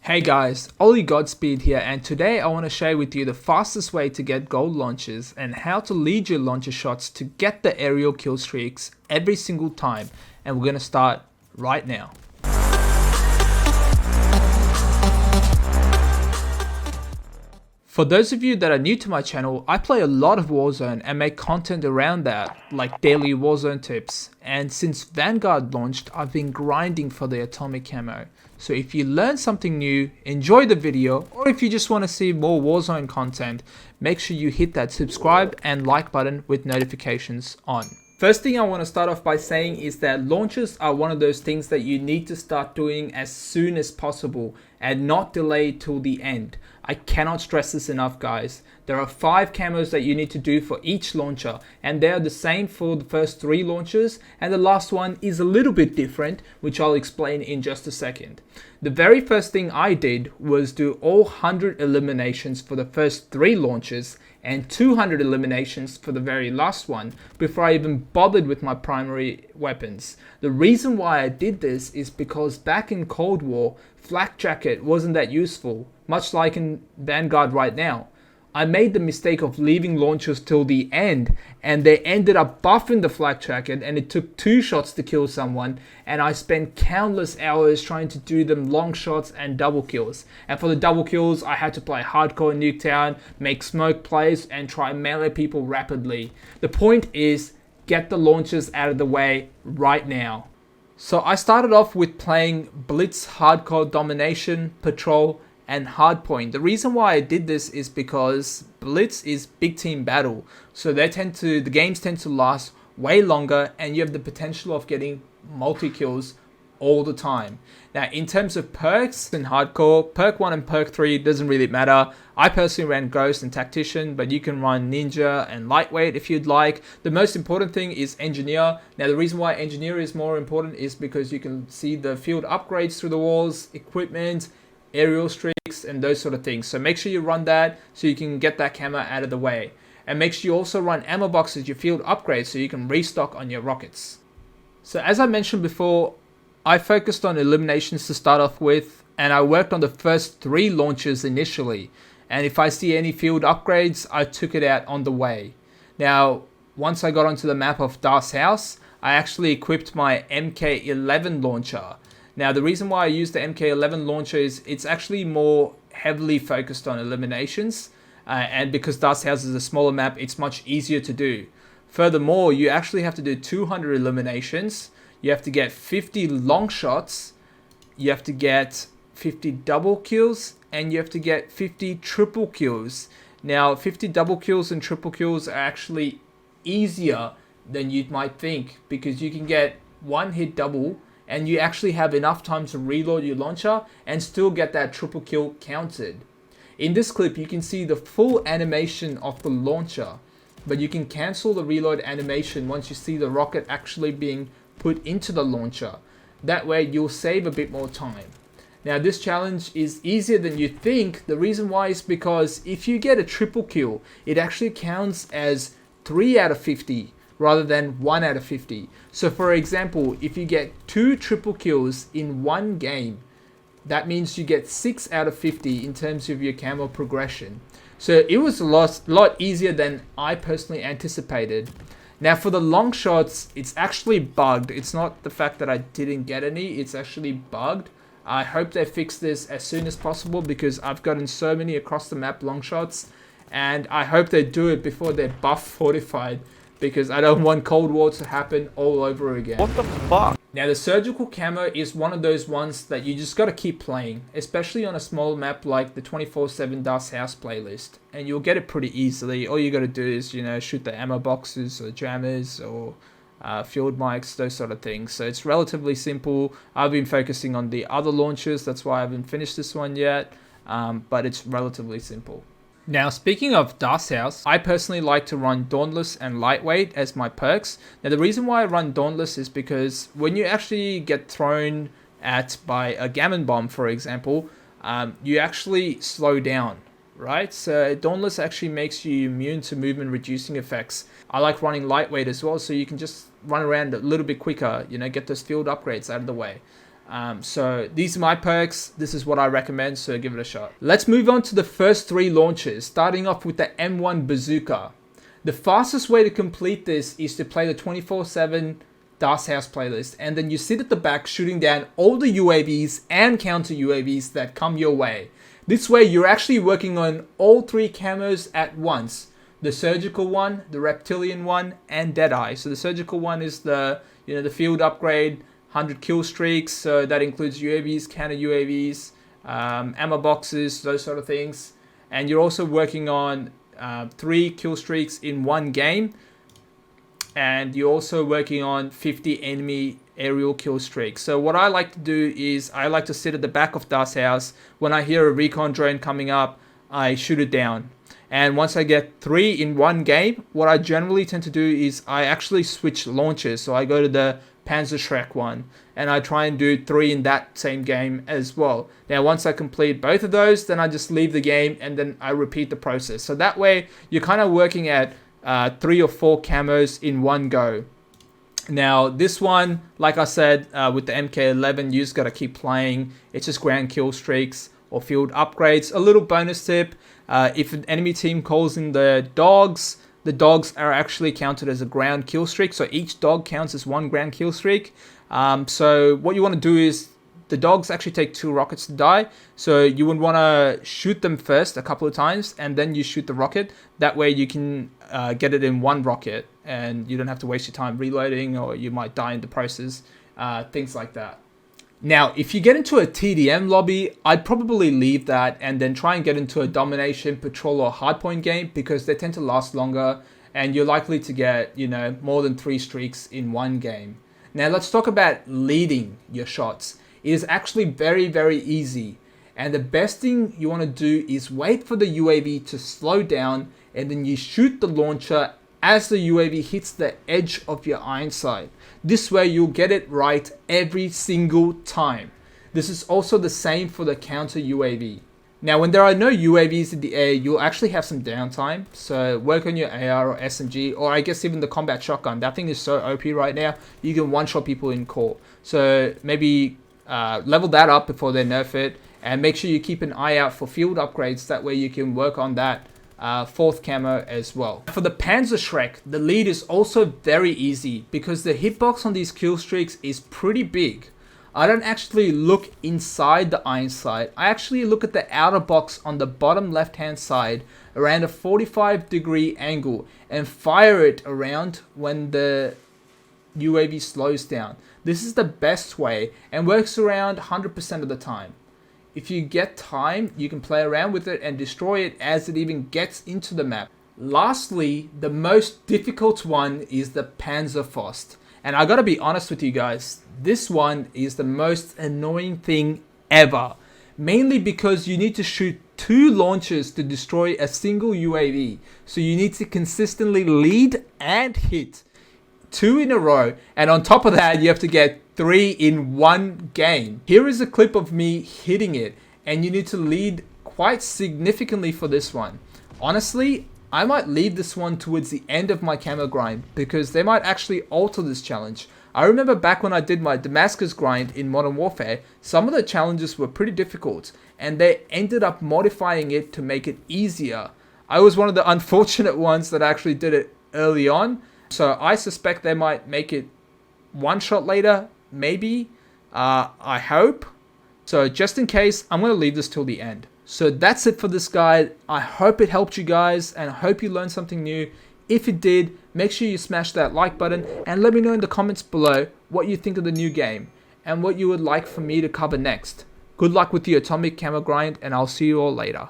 Hey guys, Ollie Godspeed here, and today I want to share with you the fastest way to get gold launches and how to lead your launcher shots to get the aerial kill streaks every single time, and we're going to start right now. For those of you that are new to my channel, I play a lot of Warzone and make content around that, like daily Warzone tips. And since Vanguard launched, I've been grinding for the atomic camo. So if you learned something new, enjoy the video, or if you just want to see more Warzone content, make sure you hit that subscribe and like button with notifications on. First thing I want to start off by saying is that launches are one of those things that you need to start doing as soon as possible and not delay till the end. I cannot stress this enough, guys. There are 5 camos that you need to do for each launcher, and they are the same for the first 3 launchers, and the last one is a little bit different, which I'll explain in just a second. The very first thing I did was do all 100 eliminations for the first 3 launches and 200 eliminations for the very last one before I even bothered with my primary weapons. The reason why I did this is because back in Cold War, flak jacket wasn't that useful, much like in Vanguard right now. I made the mistake of leaving launchers till the end, and they ended up buffing the flak jacket, and it took 2 shots to kill someone, and I spent countless hours trying to do them long shots and double kills. And for the double kills, I had to play hardcore Nuketown, make smoke plays, and try melee people rapidly. The point is, get the launchers out of the way right now. So I started off with playing Blitz, Hardcore Domination, Patrol, and Hardpoint. The reason why I did this is because Blitz is big team battle, so the games tend to last way longer, and you have the potential of getting multi-kills all the time. Now, in terms of perks in Hardcore, Perk 1 and Perk 3 doesn't really matter. I personally ran Ghost and Tactician, but you can run Ninja and Lightweight if you'd like. The most important thing is Engineer. Now, the reason why Engineer is more important is because you can see the field upgrades through the walls, equipment, aerial streaks, and those sort of things. So make sure you run that so you can get that camo out of the way. And make sure you also run ammo boxes, your field upgrades, so you can restock on your rockets. So as I mentioned before, I focused on eliminations to start off with, and I worked on the first 3 launches initially. And if I see any field upgrades, I took it out on the way. Now, once I got onto the map of Das House, I actually equipped my MK11 launcher. Now, the reason why I use the MK11 launcher is it's actually more heavily focused on eliminations, and because Das House is a smaller map, it's much easier to do. Furthermore, you actually have to do 200 eliminations, you have to get 50 long shots, you have to get 50 double kills, and you have to get 50 triple kills. Now, 50 double kills and triple kills are actually easier than you might think, because you can get one hit double, and you actually have enough time to reload your launcher and still get that triple kill counted. In this clip, you can see the full animation of the launcher, but you can cancel the reload animation once you see the rocket actually being put into the launcher. That way you'll save a bit more time. Now, this challenge is easier than you think. The reason why is because if you get a triple kill, it actually counts as 3 out of 50. Rather than 1 out of 50. So for example, if you get 2 triple kills in one game, that means you get 6 out of 50 in terms of your camo progression. So it was a lot easier than I personally anticipated. Now for the long shots, it's actually bugged. It's not the fact that I didn't get any, it's actually bugged. I hope they fix this as soon as possible, because I've gotten so many across the map long shots, and I hope they do it before they're buff fortified, because I don't want Cold War to happen all over again. What the fuck? Now, the surgical camo is one of those ones that you just gotta keep playing, especially on a small map like the 24/7 Das House playlist, and you'll get it pretty easily. All you gotta do is, shoot the ammo boxes or jammers or field mics, those sort of things. So it's relatively simple. I've been focusing on the other launches, that's why I haven't finished this one yet, but it's relatively simple. Now, speaking of Das House, I personally like to run Dauntless and Lightweight as my perks. Now, the reason why I run Dauntless is because when you actually get thrown at by a gammon bomb, for example, you actually slow down, right? So Dauntless actually makes you immune to movement reducing effects. I like running Lightweight as well, so you can just run around a little bit quicker, get those field upgrades out of the way. So these are my perks. This is what I recommend, so give it a shot. Let's move on to the first 3 launches, starting off with the M1 bazooka. The fastest way to complete this is to play the 24/7 Das House playlist, and then you sit at the back shooting down all the UAVs and counter UAVs that come your way. This way you're actually working on all 3 camos at once. The surgical one, the reptilian one, and Deadeye. So the surgical one is the the field upgrade, 100 kill streaks, so that includes UAVs, counter UAVs, ammo boxes, those sort of things. And you're also working on 3 kill streaks in one game, and you're also working on 50 enemy aerial kill streaks. So what I like to do is I like to sit at the back of Das House. When I hear a recon drone coming up, I shoot it down. And once I get 3 in one game, what I generally tend to do is I actually switch launches. So I go to the Panzerschreck one, and I try and do 3 in that same game as well. Now, once I complete both of those, then I just leave the game, and then I repeat the process. So that way, you're kind of working at 3 or 4 camos in one go. Now, this one, like I said, with the MK11, you just got to keep playing. It's just ground kill streaks or field upgrades. A little bonus tip, if an enemy team calls in the dogs are actually counted as a ground kill streak. So each dog counts as 1 ground kill streak. So what you want to do is, the dogs actually take 2 rockets to die. So you would want to shoot them first a couple of times, and then you shoot the rocket. That way you can get it in 1 rocket, and you don't have to waste your time reloading, or you might die in the process, things like that. Now, if you get into a TDM lobby, I'd probably leave that and then try and get into a domination, patrol, or hardpoint game, because they tend to last longer and you're likely to get, more than 3 streaks in one game. Now, let's talk about leading your shots. It is actually very, very easy. And the best thing you want to do is wait for the UAV to slow down, and then you shoot the launcher as the UAV hits the edge of your iron sight. This way you'll get it right every single time. This is also the same for the counter UAV. Now, when there are no UAVs in the air, you'll actually have some downtime. So work on your AR or SMG, or I guess even the combat shotgun. That thing is so OP right now. You can one-shot people in call. So maybe level that up before they nerf it, and make sure you keep an eye out for field upgrades. That way you can work on that 4th camo as well. For the Panzerschreck, the lead is also very easy because the hitbox on these kill streaks is pretty big. I don't actually look inside the iron sight. I actually look at the outer box on the bottom left hand side around a 45-degree angle and fire it around when the UAV slows down. This is the best way and works around 100% of the time. If you get time, you can play around with it and destroy it as it even gets into the map. Lastly, the most difficult one is the Panzerfaust. And I gotta be honest with you guys, this one is the most annoying thing ever. Mainly because you need to shoot 2 launches to destroy a single UAV. So you need to consistently lead and hit 2 in a row. And on top of that, you have to get 3 in one game. Here is a clip of me hitting it, and you need to lead quite significantly for this one. Honestly, I might leave this one towards the end of my camo grind, because they might actually alter this challenge. I remember back when I did my Damascus grind in Modern Warfare, some of the challenges were pretty difficult, and they ended up modifying it to make it easier. I was one of the unfortunate ones that actually did it early on, so I suspect they might make it 1 shot later. Maybe, I hope. So just in case, I'm going to leave this till the end. So that's it for this guide. I hope it helped you guys, and I hope you learned something new. If it did, make sure you smash that like button and let me know in the comments below what you think of the new game and what you would like for me to cover next. Good luck with the atomic camo grind, and I'll see you all later.